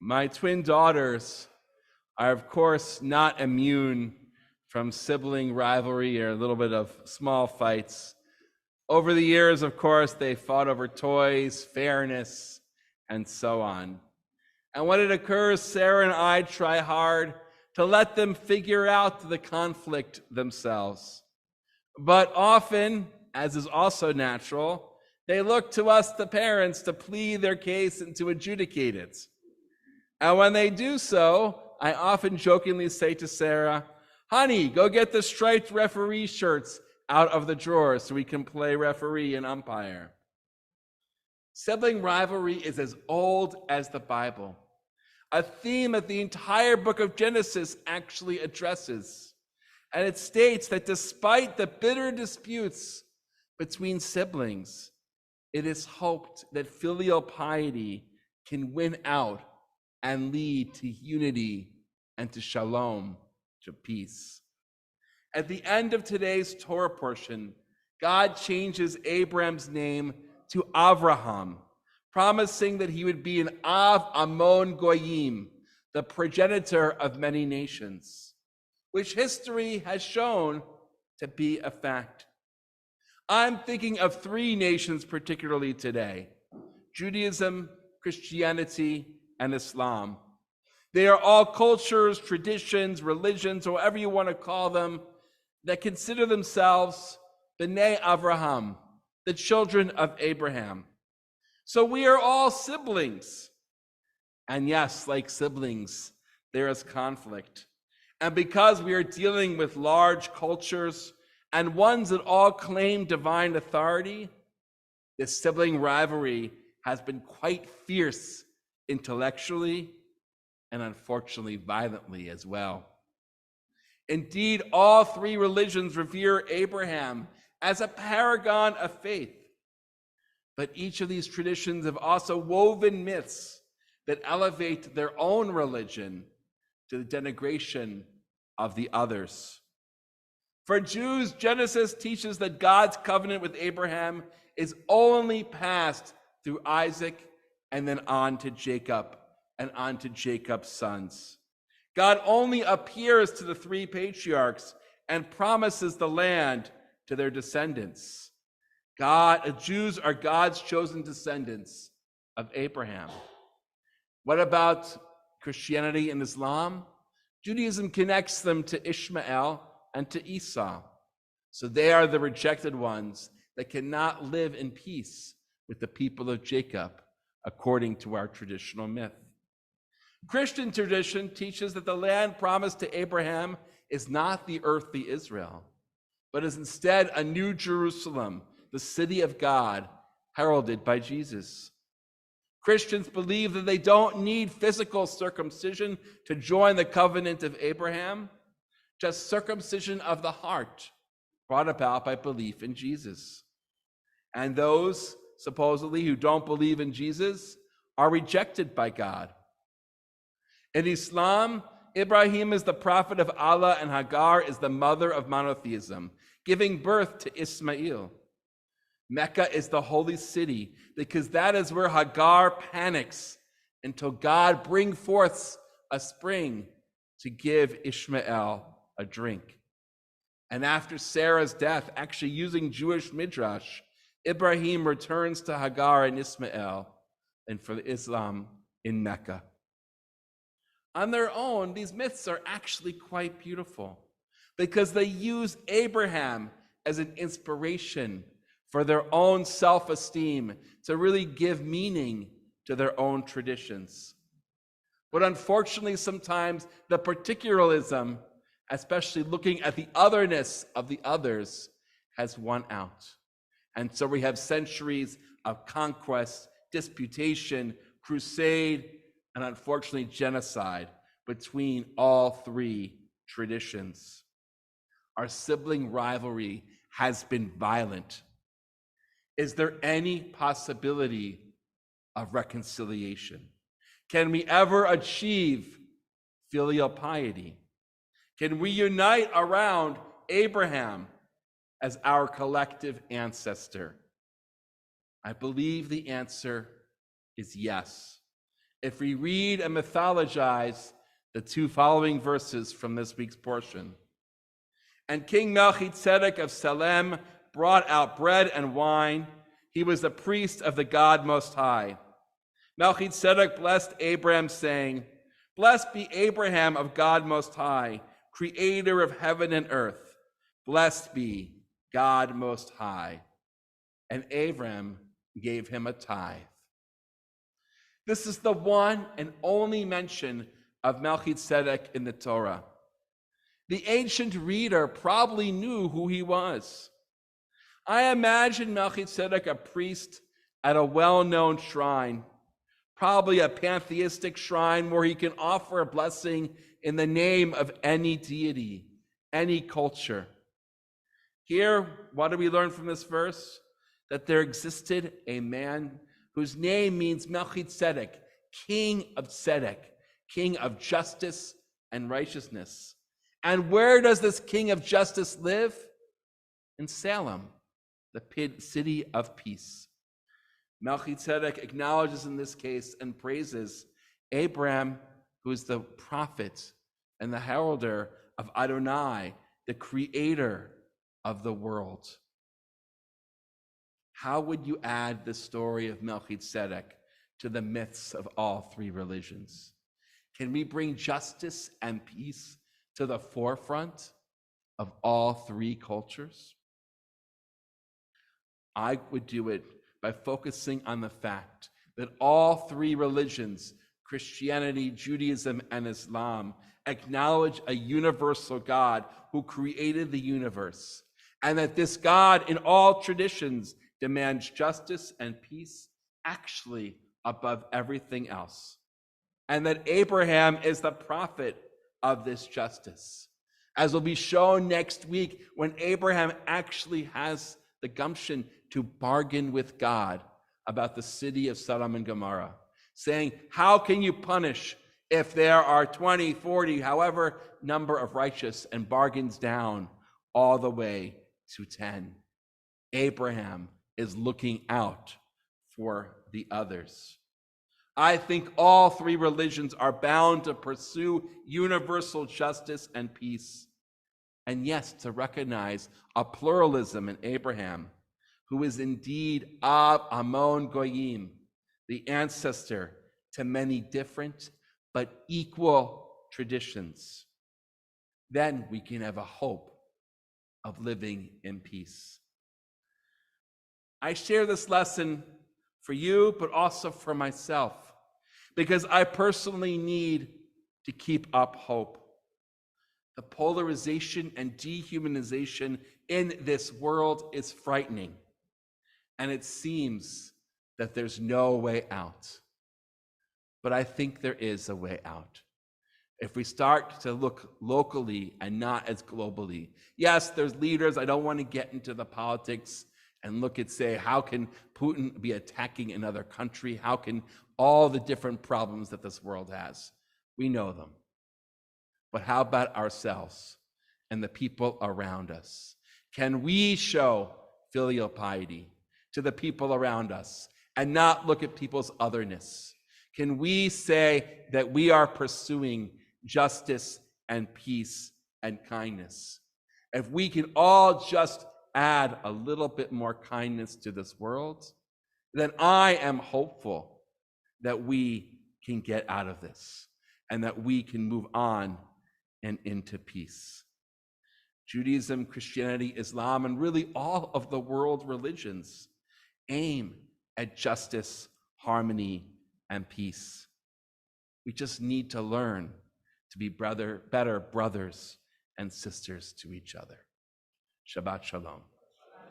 My twin daughters are, of course, not immune from sibling rivalry or a little bit of small fights. Over the years, of course, they fought over toys, fairness, and so on. And when it occurs, Sarah and I try hard to let them figure out the conflict themselves. But often, as is also natural, they look to us, the parents, to plead their case and to adjudicate it. And when they do so, I often jokingly say to Sarah, "Honey, go get the striped referee shirts out of the drawer so we can play referee and umpire." Sibling rivalry is as old as the Bible, a theme that the entire book of Genesis actually addresses. And it states that despite the bitter disputes between siblings, it is hoped that filial piety can win out and lead to unity and to shalom, to peace. At the end of today's Torah portion, God changes Abraham's name to Avraham, promising that he would be an Av Amon Goyim, the progenitor of many nations, which history has shown to be a fact. I'm thinking of three nations particularly today: Judaism, Christianity, and Islam. They are all cultures, traditions, religions, however you want to call them, that consider themselves B'nai Avraham, the children of Abraham. So we are all siblings. And yes, like siblings, there is conflict. And because we are dealing with large cultures and ones that all claim divine authority, this sibling rivalry has been quite fierce intellectually and unfortunately violently as well. Indeed, all three religions revere Abraham as a paragon of faith. But each of these traditions have also woven myths that elevate their own religion to the denigration of the others. For Jews, Genesis teaches that God's covenant with Abraham is only passed through Isaac and then on to Jacob and on to Jacob's sons. God only appears to the three patriarchs and promises the land to their descendants. Jews are God's chosen descendants of Abraham. What about Christianity and Islam? Judaism connects them to Ishmael and to Esau. So they are the rejected ones that cannot live in peace with the people of Jacob, according to our traditional myth. Christian tradition teaches that the land promised to Abraham is not the earthly Israel, but is instead a new Jerusalem, the city of God, heralded by Jesus. Christians believe that they don't need physical circumcision to join the covenant of Abraham, just circumcision of the heart, brought about by belief in Jesus. And those, supposedly, who don't believe in Jesus are rejected by God. In Islam, Ibrahim is the prophet of Allah and Hagar is the mother of monotheism, giving birth to Ismail. Mecca is the holy city because that is where Hagar panics until God brings forth a spring to give Ishmael a drink. And after Sarah's death, actually using Jewish midrash, Ibrahim returns to Hagar and Ismail, and for Islam in Mecca. On their own, these myths are actually quite beautiful because they use Abraham as an inspiration for their own self-esteem to really give meaning to their own traditions. But unfortunately, sometimes the particularism, especially looking at the otherness of the others, has won out. And so we have centuries of conquest, disputation, crusade, and unfortunately genocide between all three traditions. Our sibling rivalry has been violent. Is there any possibility of reconciliation? Can we ever achieve filial piety? Can we unite around Abraham as our collective ancestor? I believe the answer is yes. if we read and mythologize the two following verses from this week's portion. And King Melchizedek of Salem brought out bread and wine. He was the priest of the God Most High. Melchizedek blessed Abraham, saying, Blessed be Abraham of God Most High, creator of heaven and earth. Blessed be God Most High. And Abraham gave him a tithe. This is the one and only mention of Melchizedek in the Torah. The ancient reader probably knew who he was. I imagine Melchizedek a priest at a well-known shrine, probably a pantheistic shrine where he can offer a blessing in the name of any deity, any culture. Here, what do we learn from this verse? That there existed a man whose name means Melchizedek, king of Tzedek, king of justice and righteousness. And where does this king of justice live? In Salem, the city of peace. Melchizedek acknowledges in this case and praises Abraham, who is the prophet and the heralder of Adonai, the creator of the world. How would you add the story of Melchizedek to the myths of all three religions? Can we bring justice and peace to the forefront of all three cultures? I would do it by focusing on the fact that all three religions, Christianity, Judaism, and Islam, acknowledge a universal God who created the universe, and that this God in all traditions demands justice and peace actually above everything else, and that Abraham is the prophet of this justice, as will be shown next week when Abraham actually has the gumption to bargain with God about the city of Sodom and Gomorrah, saying, how can you punish if there are 20, 40, however number of righteous, and bargains down all the way to 10. Abraham is looking out for the others. I think all three religions are bound to pursue universal justice and peace. And yes, to recognize a pluralism in Abraham, who is indeed Av Amon Goyim, the ancestor to many different but equal traditions. Then we can have a hope of living in peace. I share this lesson for you, but also for myself, because I personally need to keep up hope. The polarization and dehumanization in this world is frightening, and it seems that there's no way out. But I think there is a way out. If we start to look locally and not as globally. Yes, there's leaders. I don't want to get into the politics and look at, say, how can Putin be attacking another country? How can all the different problems that this world has? We know them. But how about ourselves and the people around us? Can we show filial piety to the people around us and not look at people's otherness? Can we say that we are pursuing justice and peace and kindness? If we can all just add a little bit more kindness to this world, then I am hopeful that we can get out of this and that we can move on and into peace. Judaism, Christianity, Islam, and really all of the world religions aim at justice, harmony, and peace. We just need to learn to be better brothers and sisters to each other. Shabbat Shalom.